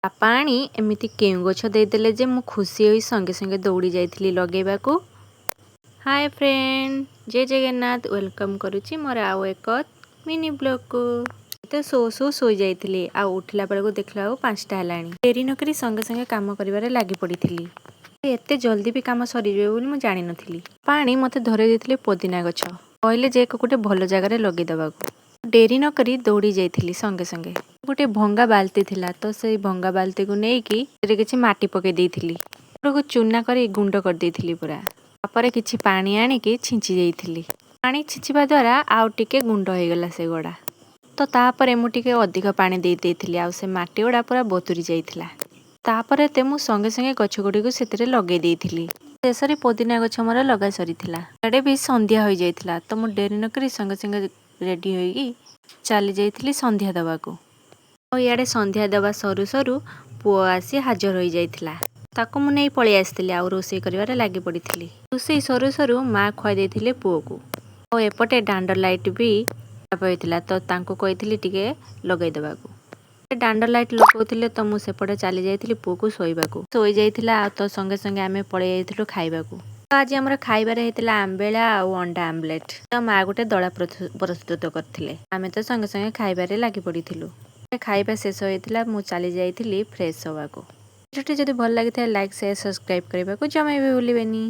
ବାପା ଆଣି ଏମିତି କେଉଁ ଗଛ ଦେଇଦେଲେ ଯେ ମୁଁ ଖୁସି ହୋଇ ସଙ୍ଗେ ସଙ୍ଗେ ଦୌଡ଼ି ଯାଇଥିଲି ଲଗେଇବାକୁ। ହାय ଫ୍ରେଣ୍ଡ, ଜୟ ଜଗନ୍ନାଥ। ୱେଲକମ୍ କରୁଛି ମୋର ଆଉ ଏକ ମିନି ବ୍ଲଗକୁ। ତ ଶୋଇଯାଇଥିଲି ଆଉ ଉଠିଲା ବେଳକୁ ଦେଖିଲା ବେଳକୁ 5ଟା ହେଲାଣି। ଡେରି ନକରି ସଙ୍ଗେ ସଙ୍ଗେ କାମ କରିବାରେ ଲାଗି ପଡ଼ିଥିଲି। ଏତେ ଜଲ୍ଦି ବି କାମ ସରିଯିବ ବୋଲି ମୁଁ ଜାଣିନଥିଲି। ପାଣି ମୋତେ ଧରେଇ ଦେଇଥିଲେ ପୋଦିନା ଗଛ, କହିଲେ ଯେ ଗୋଟେ ଭଲ ଜାଗାରେ ଲଗେଇଦେବାକୁ। ଡେରି ନକରି ଦୌଡ଼ି ଯାଇଥିଲି ସଙ୍ଗେ ସଙ୍ଗେ। ଗୋଟେ ଭଙ୍ଗା ବାଲ୍ଟି ଥିଲା ତ ସେଇ ଭଙ୍ଗା ବାଲ୍ଟିକୁ ନେଇକି ସେଥିରେ କିଛି ମାଟି ପକେଇ ଦେଇଥିଲି। ଚୂନା କରି ଗୁଣ୍ଡ କରିଦେଇଥିଲି ପୁରା। ତାପରେ କିଛି ପାଣି ଆଣିକି ଛିଞ୍ଚି ଦେଇଥିଲି। ପାଣି ଛିଞ୍ଚିବା ଦ୍ୱାରା ଆଉ ଟିକେ ଗୁଣ୍ଡ ହେଇଗଲା ସେଗୁଡ଼ା। ତ ତାପରେ ମୁଁ ଟିକେ ଅଧିକ ପାଣି ଦେଇଥିଲି ଆଉ ସେ ମାଟି ଗୁଡ଼ା ପୁରା ବତୁରି ଯାଇଥିଲା। ତାପରେ ମୁଁ ସଙ୍ଗେ ସଙ୍ଗେ ଗଛ ଗୁଡ଼ିକୁ ସେଥିରେ ଲଗେଇ ଦେଇଥିଲି। ଶେଷରେ ପୋଦିନା ଗଛ ମୋର ଲଗା ସରିଥିଲା। ଇଆଡ଼େ ବି ସନ୍ଧ୍ୟା ହୋଇଯାଇଥିଲା ତ ମୁଁ ଡେରି ନକରି ସଙ୍ଗେ ସଙ୍ଗେ ରେଡ଼ି ହୋଇକି ଚାଲି ଯାଇଥିଲି ସନ୍ଧ୍ୟା ଦେବାକୁ। ଆଉ ଇଆଡ଼େ ସନ୍ଧ୍ୟା ଦେବା ସରୁ ସରୁ ପୁଅ ଆସି ହାଜର ହୋଇଯାଇଥିଲା। ତାକୁ ମୁଁ ନେଇ ପଳେଇ ଆସିଥିଲି ଆଉ ରୋଷେଇ କରିବାରେ ଲାଗି ପଡ଼ିଥିଲି। ରୋଷେଇ ସରୁ ସରୁ ମା ଖୁଆଇ ଦେଇଥିଲେ ପୁଅକୁ। ଆଉ ଏପଟେ ଦାଣ୍ଡ ଲାଇଟ୍ ବି ଖରାପ ହୋଇଥିଲା ତ ତାଙ୍କୁ କହିଥିଲି ଟିକେ ଲଗେଇ ଦେବାକୁ। ଦାଣ୍ଡ ଲାଇଟ୍ ଲଗାଉଥିଲେ ତ ମୁଁ ସେପଟେ ଚାଲି ଯାଇଥିଲି ପୁଅକୁ ଶୋଇବାକୁ। ଶୋଇଯାଇଥିଲା ଆଉ ତ ସଙ୍ଗେ ସଙ୍ଗେ ଆମେ ପଳେଇ ଯାଇଥିଲୁ ଖାଇବାକୁ। ତ ଆଜି ଆମର ଖାଇବାରେ ହେଇଥିଲା ଆମ୍ବିଳା ଆଉ ଅଣ୍ଡା ଆମଲେଟ୍। ତ ମା ଗୋଟେ ଦଳା ପ୍ରସ୍ତୁତ କରିଥିଲେ। ଆମେ ତ ସଙ୍ଗେ ସଙ୍ଗେ ଖାଇବାରେ ଲାଗି ପଡ଼ିଥିଲୁ। ଖାଇବା ଶେଷ ହୋଇଥିଲା, ମୁଁ ଚାଲି ଯାଇଥିଲି ଫ୍ରେଶ୍ ହେବାକୁ। ଭିଡ଼ିଓଟି ଯଦି ଭଲ ଲାଗିଥାଏ ଲାଇକ୍, ସେୟାର, ସବସ୍କ୍ରାଇବ୍ କରିବାକୁ ଜମା ବି ଭୁଲିବେନି।